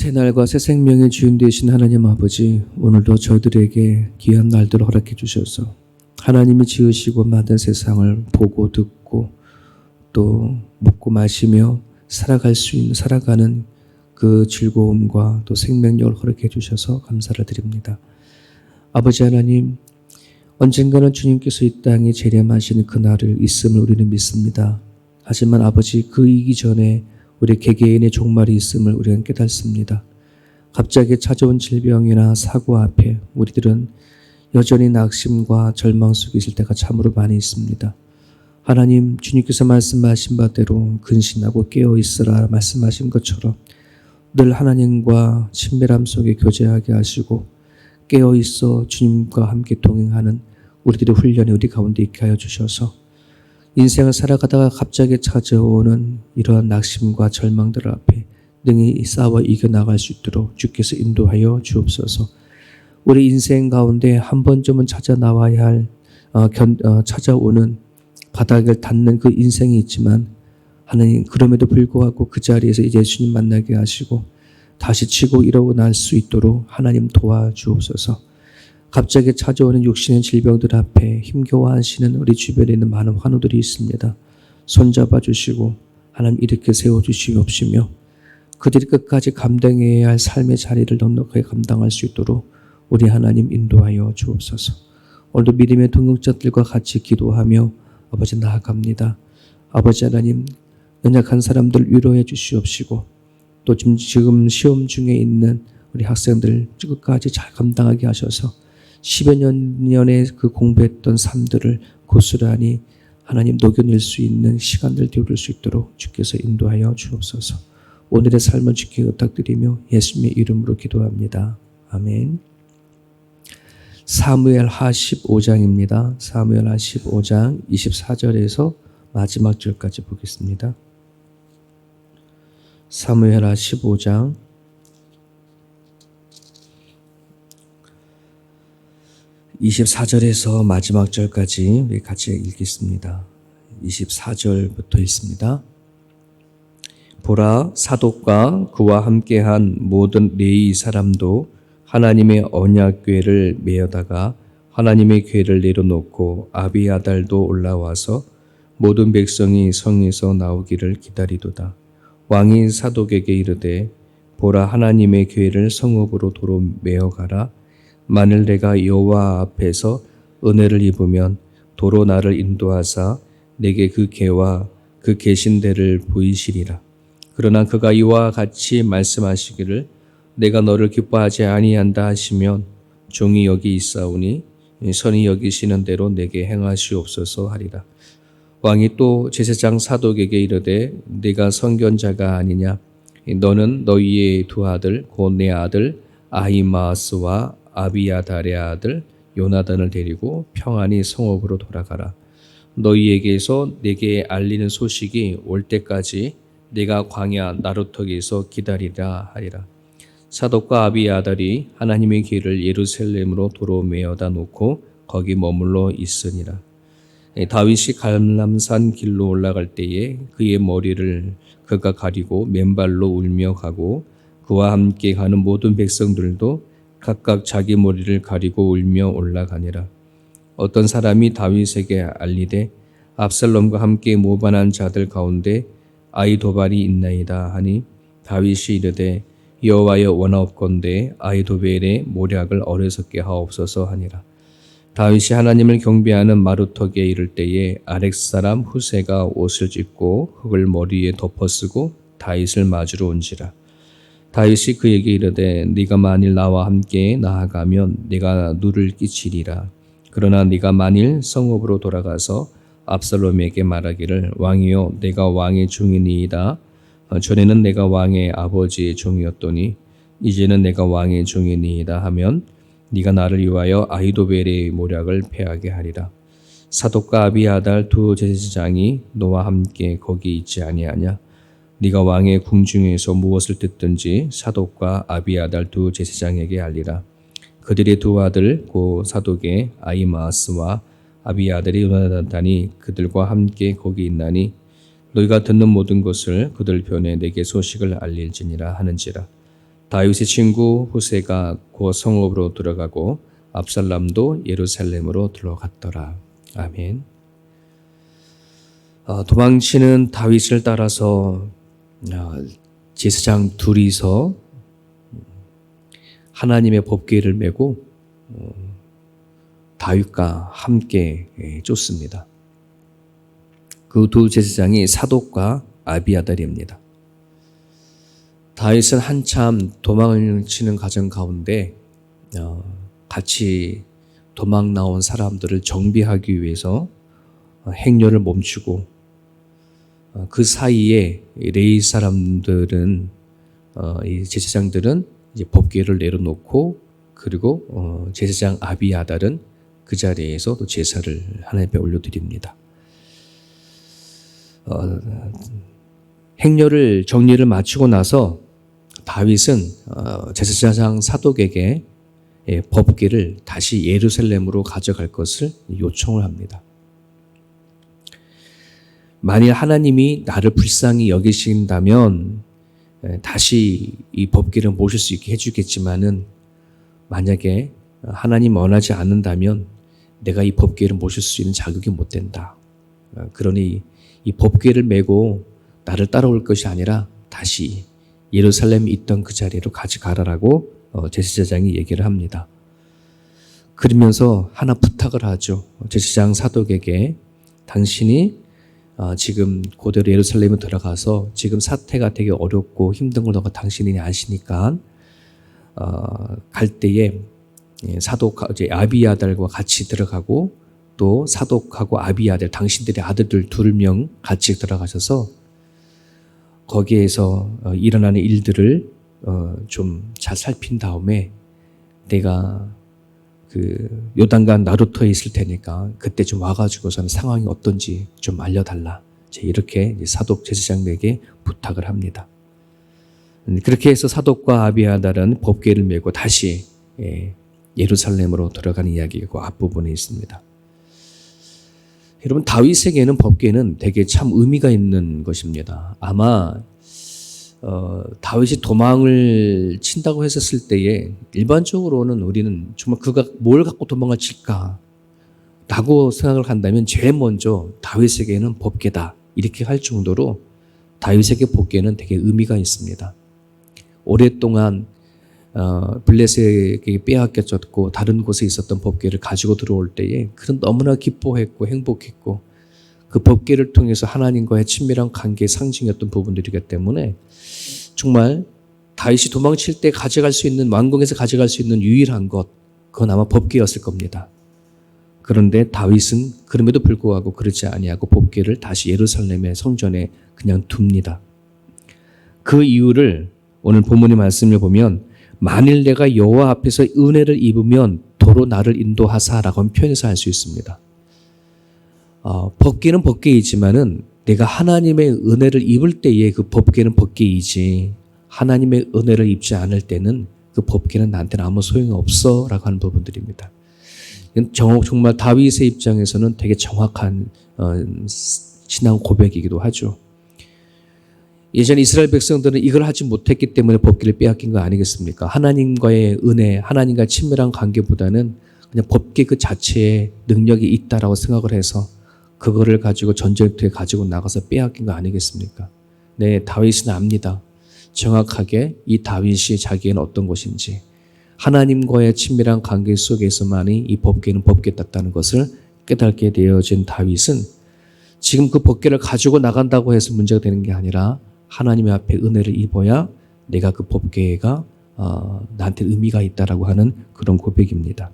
새날과 새 생명의 주인 되신 하나님 아버지, 오늘도 저희들에게 귀한 날들을 허락해 주셔서 하나님이 지으시고 만든 세상을 보고 듣고 또 먹고 마시며 살아가는 그 즐거움과 또 생명력을 허락해 주셔서 감사를 드립니다. 아버지 하나님, 언젠가는 주님께서 이 땅에 재림하시는 그날을 있음을 우리는 믿습니다. 하지만 아버지, 그 이기 전에 우리 개개인의 종말이 있음을 우리는 깨닫습니다. 갑자기 찾아온 질병이나 사고 앞에 우리들은 여전히 낙심과 절망 속에 있을 때가 참으로 많이 있습니다. 하나님, 주님께서 말씀하신 바대로 근신하고 깨어있으라 말씀하신 것처럼 늘 하나님과 친밀함 속에 교제하게 하시고 깨어있어 주님과 함께 동행하는 우리들의 훈련이 우리 가운데 있게 하여 주셔서 인생을 살아가다가 갑자기 찾아오는 이러한 낙심과 절망들 앞에 능히 싸워 이겨나갈 수 있도록 주께서 인도하여 주옵소서. 우리 인생 가운데 한 번쯤은 찾아 나와야 할 찾아오는 바닥을 닿는 그 인생이 있지만 하나님, 그럼에도 불구하고 그 자리에서 이제 예수님 만나게 하시고 다시 치고 일어날 수 있도록 하나님 도와주옵소서. 갑자기 찾아오는 육신의 질병들 앞에 힘겨워하시는 우리 주변에 있는 많은 환우들이 있습니다. 손잡아 주시고 하나님 일으켜 세워주시옵시며 그들이 끝까지 감당해야 할 삶의 자리를 넉넉하게 감당할 수 있도록 우리 하나님 인도하여 주옵소서. 오늘도 믿음의 동역자들과 같이 기도하며 아버지 나아갑니다. 아버지 하나님, 연약한 사람들 위로해 주시옵시고 또 지금 시험 중에 있는 우리 학생들 끝까지 잘 감당하게 하셔서 10여 년의 그 공부했던 삶들을 고스란히 하나님 녹여낼 수 있는 시간들 되어줄 수 있도록 주께서 인도하여 주옵소서. 오늘의 삶을 지키기 부탁드리며 예수님의 이름으로 기도합니다. 아멘. 사무엘하 15장입니다. 사무엘하 15장 24절에서 마지막 절까지 보겠습니다. 사무엘하 15장 24절에서 마지막 절까지 우리 같이 읽겠습니다. 24절부터 있습니다. 보라, 사독과 그와 함께한 모든 레위 사람도 하나님의 언약궤를 메어다가 하나님의 궤를 내려놓고 아비아달도 올라와서 모든 백성이 성에서 나오기를 기다리도다. 왕이 사독에게 이르되, 보라, 하나님의 궤를 성읍으로 도로 메어가라. 만일 내가 여호와 앞에서 은혜를 입으면 도로 나를 인도하사 내게 그 궤와 그 계신 데를 보이시리라. 그러나 그가 이와 같이 말씀하시기를 내가 너를 기뻐하지 아니한다 하시면 종이 여기 있사오니 선이 여기시는 대로 내게 행하시옵소서 하리라. 왕이 또 제사장 사독에게 이르되 네가 선견자가 아니냐? 너는 너희의 두 아들 곧 내 아들 아히마스와 아비아달의 아들 요나단을 데리고 평안히 성읍으로 돌아가라. 너희에게서 내게 알리는 소식이 올 때까지 내가 광야 나루턱에서 기다리라 하리라. 사독과 아비아달이 하나님의 길을 예루살렘으로 도로 메어다 놓고 거기 머물러 있으니라. 다윗이 갈람산 길로 올라갈 때에 그의 머리를 그가 가리고 맨발로 울며 가고 그와 함께 가는 모든 백성들도 각각 자기 머리를 가리고 울며 올라가니라. 어떤 사람이 다윗에게 알리되 압살롬과 함께 모반한 자들 가운데 아히도발이 있나이다 하니 다윗이 이르되 여호와여 원하옵건대 아히도벨의 모략을 어리석게 하옵소서 하니라. 다윗이 하나님을 경배하는 마루턱에 이를 때에 아렉 사람 후세가 옷을 찢고 흙을 머리에 덮어쓰고 다윗을 맞으러 온지라. 다윗이 그에게 이르되 네가 만일 나와 함께 나아가면 내가 누를 끼치리라. 그러나 네가 만일 성읍으로 돌아가서 압살롬에게 말하기를 왕이여 내가 왕의 종이니이다. 전에는 내가 왕의 아버지의 종이었더니 이제는 내가 왕의 종이니이다 하면 네가 나를 위하여 아히도벨의 모략을 패하게 하리라. 사독과 아비아달 두 제사장이 너와 함께 거기 있지 아니하냐? 네가 왕의 궁중에서 무엇을 듣든지 사독과 아비아달 두 제사장에게 알리라. 그들의 두 아들 고 사독의 아히마스와 아비아달의 요나단이 그들과 함께 거기 있나니 너희가 듣는 모든 것을 그들 편에 내게 소식을 알릴지니라 하는지라. 다윗의 친구 후세가 곧 성읍으로 들어가고 압살람도 예루살렘으로 들어갔더라. 아멘. 도망치는 다윗을 따라서 제사장 둘이서 하나님의 법궤를 메고 다윗과 함께 쫓습니다. 그 두 제사장이 사독과 아비아달입니다. 다윗은 한참 도망을 치는 과정 가운데 같이 도망 나온 사람들을 정비하기 위해서 행렬을 멈추고 그 사이에 레위 사람들은 이 제사장들은 이제 법궤를 내려놓고 그리고 제사장 아비아달은 그 자리에서 또 제사를 하나님 앞에 올려드립니다. 행렬을 정리를 마치고 나서 다윗은 제사장 사독에게 법궤를 다시 예루살렘으로 가져갈 것을 요청을 합니다. 만일 하나님이 나를 불쌍히 여기신다면 다시 이 법궤를 모실 수 있게 해주겠지만은 만약에 하나님 원하지 않는다면 내가 이 법궤를 모실 수 있는 자격이 못 된다. 그러니 이 법궤를 메고 나를 따라올 것이 아니라 다시 예루살렘에 있던 그 자리로 가져가라라고 제사장이 얘기를 합니다. 그러면서 하나 부탁을 하죠. 제사장 사독에게 당신이 지금 그대로 예루살렘에 들어가서 지금 사태가 되게 어렵고 힘든 걸 너가 당신이 아시니까 갈 때에 사독 이제 아비아달과 같이 들어가고 또 사독하고 아비아달 당신들의 아들들 2명 같이 들어가셔서 거기에서 일어나는 일들을 좀 잘 살핀 다음에 내가 그 요단강 나루터에 있을 테니까 그때 좀 와가지고서는 상황이 어떤지 좀 알려달라. 이렇게 사독 제사장에게 부탁을 합니다. 그렇게 해서 사독과 아비아달은 법궤를 메고 다시 예루살렘으로 들어가는 이야기가 그 앞부분에 있습니다. 여러분 다윗에게는 법궤는 되게 참 의미가 있는 것입니다. 아마 다윗이 도망을 친다고 했었을 때에 일반적으로는 우리는 정말 그가 뭘 갖고 도망을 칠까 라고 생각을 한다면 제일 먼저 다윗에게는 법궤다 이렇게 할 정도로 다윗에게 법궤는 되게 의미가 있습니다. 오랫동안 블레셋에게 빼앗겼었고 다른 곳에 있었던 법궤를 가지고 들어올 때에 그는 너무나 기뻐했고 행복했고 그 법궤를 통해서 하나님과의 친밀한 관계의 상징이었던 부분들이기 때문에 정말 다윗이 도망칠 때 가져갈 수 있는 왕궁에서 가져갈 수 있는 유일한 것 그건 아마 법궤였을 겁니다. 그런데 다윗은 그럼에도 불구하고 그렇지 아니하고 법궤를 다시 예루살렘의 성전에 그냥 둡니다. 그 이유를 오늘 본문의 말씀을 보면 만일 내가 여호와 앞에서 은혜를 입으면 도로 나를 인도하사라고 표현해서 할 수 있습니다. 법궤는 법궤이지만은 내가 하나님의 은혜를 입을 때에 그 법궤는 법궤이지 하나님의 은혜를 입지 않을 때는 그 법궤는 나한테는 아무 소용이 없어 라고 하는 부분들입니다. 정말 다윗의 입장에서는 되게 정확한 신앙 고백이기도 하죠. 예전 이스라엘 백성들은 이걸 하지 못했기 때문에 법궤를 빼앗긴 거 아니겠습니까? 하나님과의 은혜, 하나님과 친밀한 관계보다는 그냥 법궤 그 자체에 능력이 있다라고 생각을 해서 그거를 가지고 전쟁터에 가지고 나가서 빼앗긴 거 아니겠습니까? 네, 다윗은 압니다. 정확하게 이 다윗이 자기에는 어떤 것인지 하나님과의 친밀한 관계 속에서만이 이 법궤는 법궤였다는 것을 깨닫게 되어진 다윗은 지금 그 법궤를 가지고 나간다고 해서 문제가 되는 게 아니라 하나님의 앞에 은혜를 입어야 내가 그 법궤가 나한테 의미가 있다라고 하는 그런 고백입니다.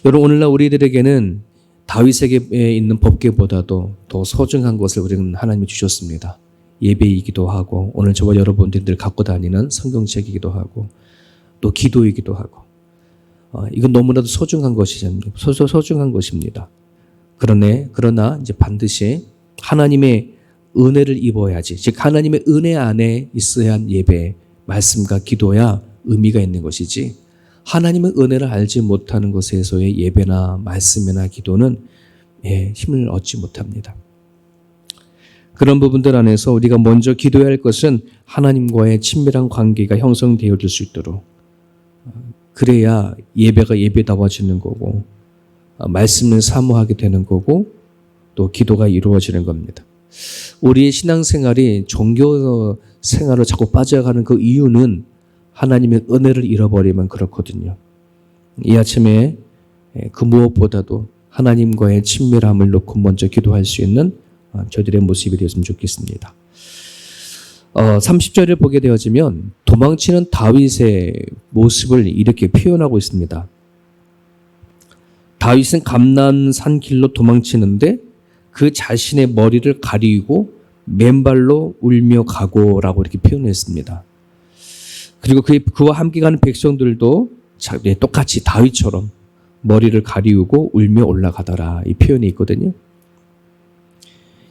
여러분 오늘날 우리들에게는 다윗에게 있는 법궤보다도 더 소중한 것을 우리는 하나님이 주셨습니다. 예배이기도 하고 오늘 저와 여러분들이 갖고 다니는 성경책이기도 하고 또 기도이기도 하고 이건 너무나도 소중한 것입니다. 그러나 이제 반드시 하나님의 은혜를 입어야지 즉 하나님의 은혜 안에 있어야 한 예배, 말씀과 기도야 의미가 있는 것이지 하나님의 은혜를 알지 못하는 것에서의 예배나 말씀이나 기도는 힘을 얻지 못합니다. 그런 부분들 안에서 우리가 먼저 기도해야 할 것은 하나님과의 친밀한 관계가 형성되어질 수 있도록, 그래야 예배가 예배다워지는 거고, 말씀을 사모하게 되는 거고, 또 기도가 이루어지는 겁니다. 우리의 신앙생활이 종교 생활로 자꾸 빠져가는 그 이유는 하나님의 은혜를 잃어버리면 그렇거든요. 이 아침에 그 무엇보다도 하나님과의 친밀함을 놓고 먼저 기도할 수 있는 저희들의 모습이 되었으면 좋겠습니다. 30절을 보게 되어지면 도망치는 다윗의 모습을 이렇게 표현하고 있습니다. 다윗은 감난산 길로 도망치는데 그 자신의 머리를 가리고 맨발로 울며 가고라고 이렇게 표현했습니다. 그리고 그와 함께 가는 백성들도 똑같이 다윗처럼 머리를 가리우고 울며 올라가더라, 이 표현이 있거든요.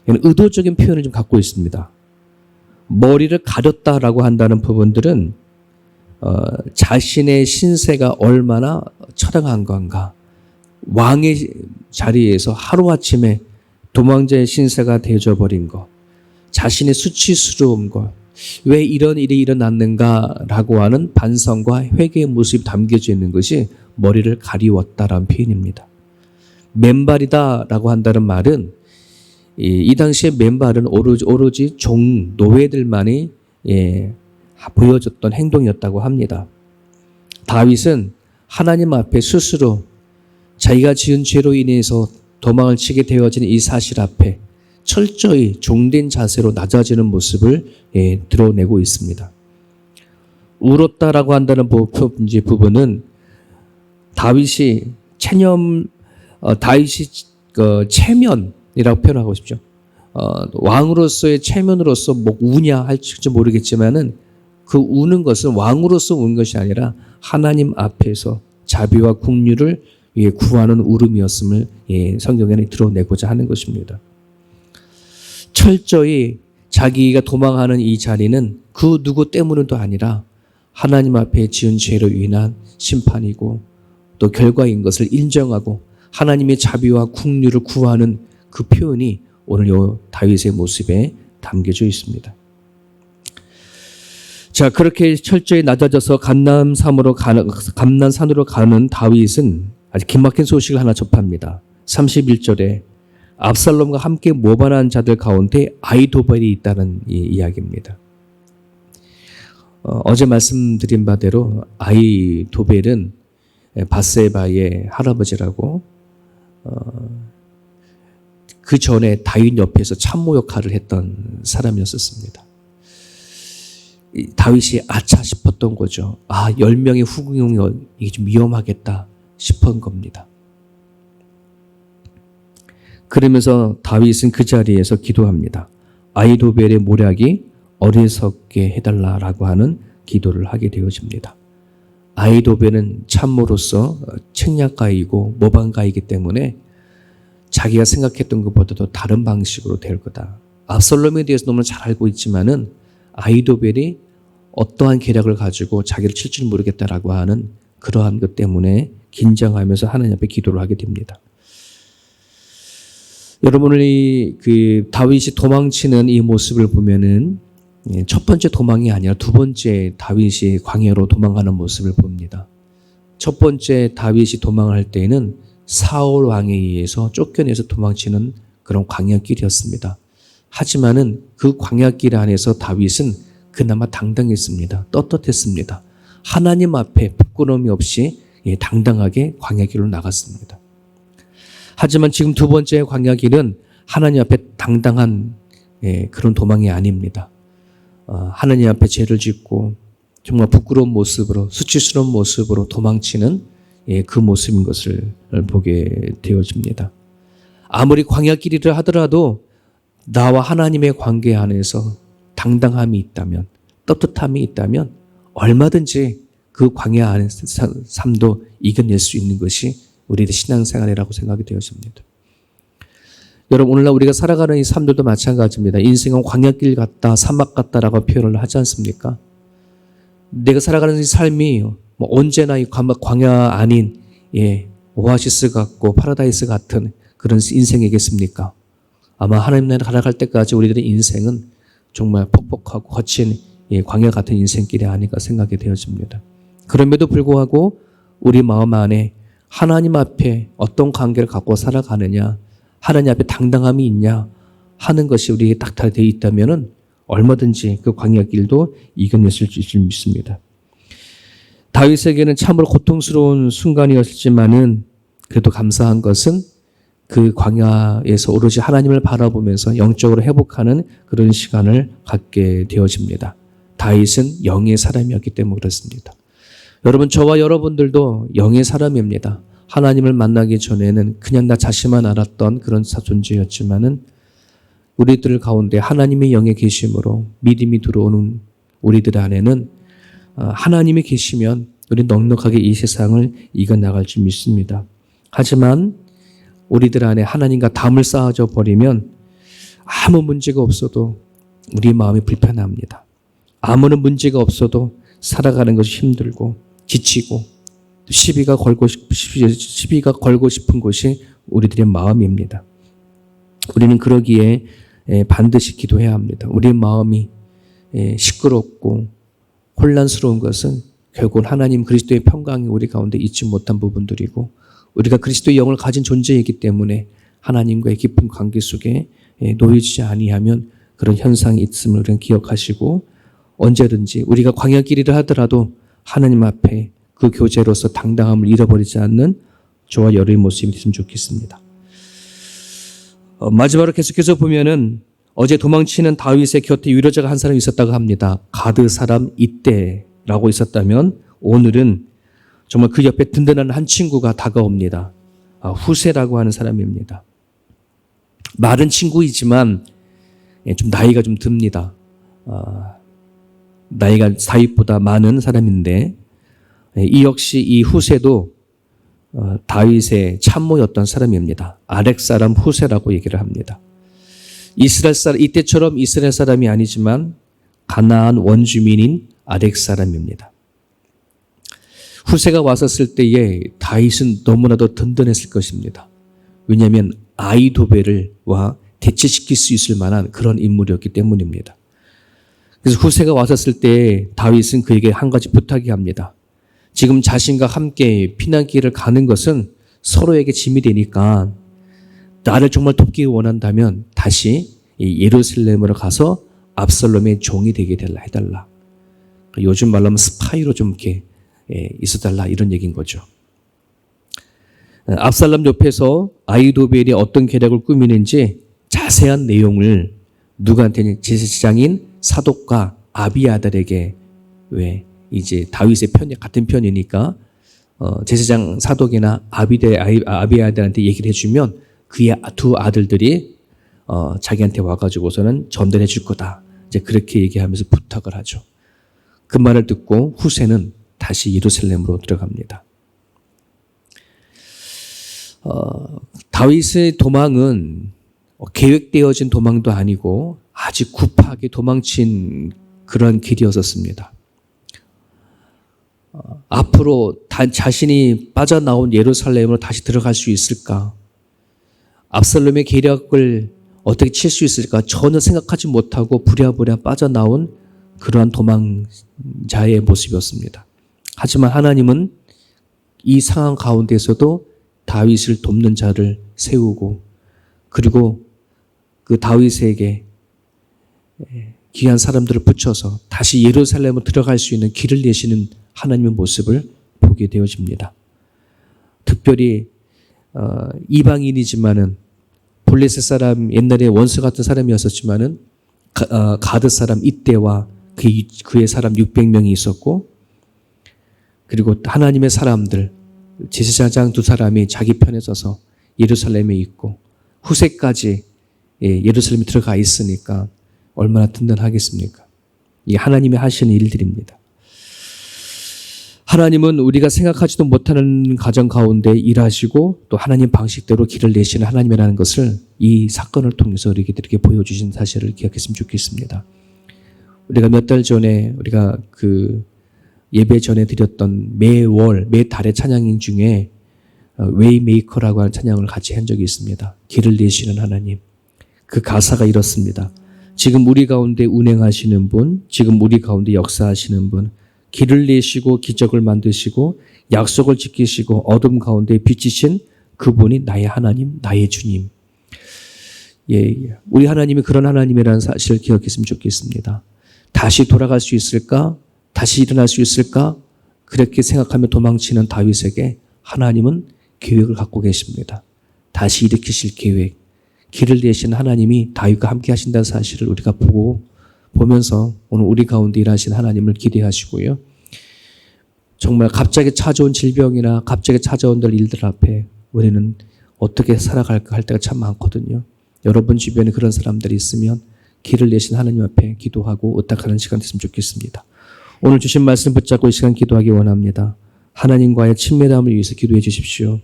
의도적인 표현을 좀 갖고 있습니다. 머리를 가렸다라고 한다는 부분들은 자신의 신세가 얼마나 처량한 건가, 왕의 자리에서 하루아침에 도망자의 신세가 되어버린 것, 자신의 수치스러운 것, 왜 이런 일이 일어났는가라고 하는 반성과 회개의 모습이 담겨져 있는 것이 머리를 가리웠다라는 표현입니다. 맨발이다라고 한다는 말은 이 당시에 맨발은 오로지 노예들만이 보여줬던 행동이었다고 합니다. 다윗은 하나님 앞에 스스로 자기가 지은 죄로 인해서 도망을 치게 되어진 이 사실 앞에 철저히 종된 자세로 낮아지는 모습을 드러내고 있습니다. 울었다라고 한다는 부분은 다윗이 체면이라고 표현하고 싶죠. 왕으로서의 체면으로서 뭐 우냐 할지 모르겠지만은 그 우는 것은 왕으로서 우는 것이 아니라 하나님 앞에서 자비와 긍휼을 구하는 울음이었음을 성경에는 드러내고자 하는 것입니다. 철저히 자기가 도망하는 이 자리는 그 누구 때문도 아니라 하나님 앞에 지은 죄로 인한 심판이고 또 결과인 것을 인정하고 하나님의 자비와 긍휼을 구하는 그 표현이 오늘 이 다윗의 모습에 담겨져 있습니다. 자, 그렇게 철저히 낮아져서 감난산으로 가는 다윗은 아주 기막힌 소식을 하나 접합니다. 31절에 압살롬과 함께 모반한 자들 가운데 아히도벨이 있다는 이야기입니다. 어제 말씀드린 바대로 아히도벨은 밧세바의 할아버지라고, 그 전에 다윗 옆에서 참모 역할을 했던 사람이었었습니다. 다윗이 아차 싶었던 거죠. 10명의 후궁이 이게 좀 위험하겠다 싶은 겁니다. 그러면서 다윗은 그 자리에서 기도합니다. 아히도벨의 모략이 어리석게 해달라라고 하는 기도를 하게 되어집니다. 아히도벨은 참모로서 책략가이고 모방가이기 때문에 자기가 생각했던 것보다도 다른 방식으로 될 거다. 압살롬에 대해서 너무 잘 알고 있지만은 아히도벨이 어떠한 계략을 가지고 자기를 칠 줄 모르겠다라고 하는 그러한 것 때문에 긴장하면서 하나님 앞에 기도를 하게 됩니다. 여러분, 그 다윗이 도망치는 이 모습을 보면은 첫 번째 도망이 아니라 두 번째 다윗이 광야로 도망가는 모습을 봅니다. 첫 번째 다윗이 도망할 때에는 사울 왕에 의해서 쫓겨내서 도망치는 그런 광야길이었습니다. 하지만은 그 광야길 안에서 다윗은 그나마 당당했습니다. 떳떳했습니다. 하나님 앞에 부끄러움이 없이 당당하게 광야길로 나갔습니다. 하지만 지금 두 번째 광야길은 하나님 앞에 당당한 그런 도망이 아닙니다. 하나님 앞에 죄를 짓고 정말 부끄러운 모습으로, 수치스러운 모습으로 도망치는 그 모습인 것을 보게 되어집니다. 아무리 광야길이라 하더라도 나와 하나님의 관계 안에서 당당함이 있다면, 떳떳함이 있다면 얼마든지 그 광야 안의 삶도 이겨낼 수 있는 것이 우리의 신앙생활이라고 생각이 되어집니다. 여러분, 오늘날 우리가 살아가는 이 삶들도 마찬가지입니다. 인생은 광야길 같다, 사막 같다라고 표현을 하지 않습니까? 내가 살아가는 이 삶이 뭐 언제나 이 광야 아닌 오아시스 같고 파라다이스 같은 그런 인생이겠습니까? 아마 하나님 나라에 살아갈 때까지 우리들의 인생은 정말 퍽퍽하고 거친 광야 같은 인생길이 아닐까 생각이 되어집니다. 그럼에도 불구하고 우리 마음 안에 하나님 앞에 어떤 관계를 갖고 살아가느냐, 하나님 앞에 당당함이 있냐 하는 것이 우리에게 딱 되어 있다면 얼마든지 그 광야길도 이겨냈을 줄 믿습니다. 다윗에게는 참으로 고통스러운 순간이었지만은 그래도 감사한 것은 그 광야에서 오로지 하나님을 바라보면서 영적으로 회복하는 그런 시간을 갖게 되어집니다. 다윗은 영의 사람이었기 때문에 그렇습니다. 여러분, 저와 여러분들도 영의 사람입니다. 하나님을 만나기 전에는 그냥 나 자신만 알았던 그런 존재였지만은 우리들 가운데 하나님의 영의 계심으로 믿음이 들어오는 우리들 안에는 하나님이 계시면 우리 넉넉하게 이 세상을 이겨나갈 줄 믿습니다. 하지만 우리들 안에 하나님과 담을 쌓아져 버리면 아무 문제가 없어도 우리 마음이 불편합니다. 아무런 문제가 없어도 살아가는 것이 힘들고 지치고 시비가 걸고 싶은 곳이 우리들의 마음입니다. 우리는 그러기에 반드시 기도해야 합니다. 우리의 마음이 시끄럽고 혼란스러운 것은 결국은 하나님 그리스도의 평강이 우리 가운데 있지 못한 부분들이고 우리가 그리스도의 영을 가진 존재이기 때문에 하나님과의 깊은 관계 속에 놓이지 아니하면 그런 현상이 있음을 우리는 기억하시고 언제든지 우리가 광야길이라 하더라도 하나님 앞에 그 교제로서 당당함을 잃어버리지 않는 저와 여러분의 모습이 있으면 좋겠습니다. 마지막으로 계속해서 보면은 어제 도망치는 다윗의 곁에 유료자가 한 사람이 있었다고 합니다. 가드 사람 이때라고 있었다면 오늘은 정말 그 옆에 든든한 한 친구가 다가옵니다. 후세라고 하는 사람입니다. 마른 친구이지만 좀 나이가 좀 듭니다. 나이가 다윗보다 많은 사람인데 이 역시 이 후세도 다윗의 참모였던 사람입니다. 아렉 사람 후세라고 얘기를 합니다. 이스라엘 사람 이때처럼 이스라엘 사람이 아니지만 가나안 원주민인 아렉 사람입니다. 후세가 왔었을 때에 다윗은 너무나도 든든했을 것입니다. 왜냐하면 아히도벨과 대치시킬 수 있을 만한 그런 인물이었기 때문입니다. 그래서 후세가 왔었을 때 다윗은 그에게 한 가지 부탁이 합니다. 지금 자신과 함께 피난길을 가는 것은 서로에게 짐이 되니까 나를 정말 돕기 원한다면 다시 예루살렘으로 가서 압살롬의 종이 되게 해달라. 요즘 말로 하면 스파이로 좀 이렇게 있어달라 이런 얘기인 거죠. 압살롬 옆에서 아히도벨이 어떤 계략을 꾸미는지 자세한 내용을 누구한테는 제사장인 사독과 아비아달에게 왜 이제 다윗의 편이 같은 편이니까 제사장 사독이나 아비아달한테 얘기를 해주면 그의 두 아들들이 자기한테 와가지고서는 전달해 줄 거다. 이제 그렇게 얘기하면서 부탁을 하죠. 그 말을 듣고 후세는 다시 예루살렘으로 들어갑니다. 다윗의 도망은 계획되어진 도망도 아니고 아주 급하게 도망친 그런 길이었었습니다. 앞으로 자신이 빠져나온 예루살렘으로 다시 들어갈 수 있을까? 압살롬의 계략을 어떻게 칠 수 있을까? 전혀 생각하지 못하고 부랴부랴 빠져나온 그러한 도망자의 모습이었습니다. 하지만 하나님은 이 상황 가운데서도 다윗을 돕는 자를 세우고 그리고 그 다윗에게 귀한 사람들을 붙여서 다시 예루살렘으로 들어갈 수 있는 길을 내시는 하나님의 모습을 보게 되어집니다. 특별히 이방인이지만은 블레셋 사람 옛날에 원수 같은 사람이었었지만은 가드 사람 이때와 그의 사람 600명이 있었고 그리고 하나님의 사람들 제사장 두 사람이 자기 편에 서서 예루살렘에 있고 후세까지 예루살렘에 들어가 있으니까 얼마나 든든하겠습니까? 이게 하나님이 하시는 일들입니다. 하나님은 우리가 생각하지도 못하는 가정 가운데 일하시고 또 하나님 방식대로 길을 내시는 하나님이라는 것을 이 사건을 통해서 우리에게 보여주신 사실을 기억했으면 좋겠습니다. 우리가 몇 달 전에 우리가 그 예배 전에 드렸던 매 달의 찬양 중에 웨이메이커라고 하는 찬양을 같이 한 적이 있습니다. 길을 내시는 하나님. 그 가사가 이렇습니다. 지금 우리 가운데 운행하시는 분, 지금 우리 가운데 역사하시는 분, 길을 내시고 기적을 만드시고 약속을 지키시고 어둠 가운데 비치신 그분이 나의 하나님, 나의 주님. 예, 우리 하나님이 그런 하나님이라는 사실을 기억했으면 좋겠습니다. 다시 돌아갈 수 있을까? 다시 일어날 수 있을까? 그렇게 생각하며 도망치는 다윗에게 하나님은 계획을 갖고 계십니다. 다시 일으키실 계획. 길을 내신 하나님이 다윗과 함께 하신다는 사실을 우리가 보면서 오늘 우리 가운데 일하신 하나님을 기대하시고요. 정말 갑자기 찾아온 질병이나 갑자기 찾아온 일들 앞에 우리는 어떻게 살아갈까 할 때가 참 많거든요. 여러분 주변에 그런 사람들이 있으면 길을 내신 하나님 앞에 기도하고 의탁하는 시간 됐으면 좋겠습니다. 오늘 주신 말씀 붙잡고 이 시간 기도하기 원합니다. 하나님과의 친밀함을 위해서 기도해 주십시오.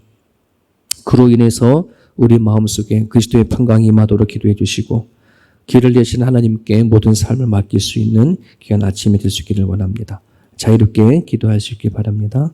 그로 인해서 우리 마음속에 그리스도의 평강이 임하도록 기도해 주시고 길을 내신 하나님께 모든 삶을 맡길 수 있는 귀한 아침이 될 수 있기를 원합니다. 자유롭게 기도할 수 있길 바랍니다.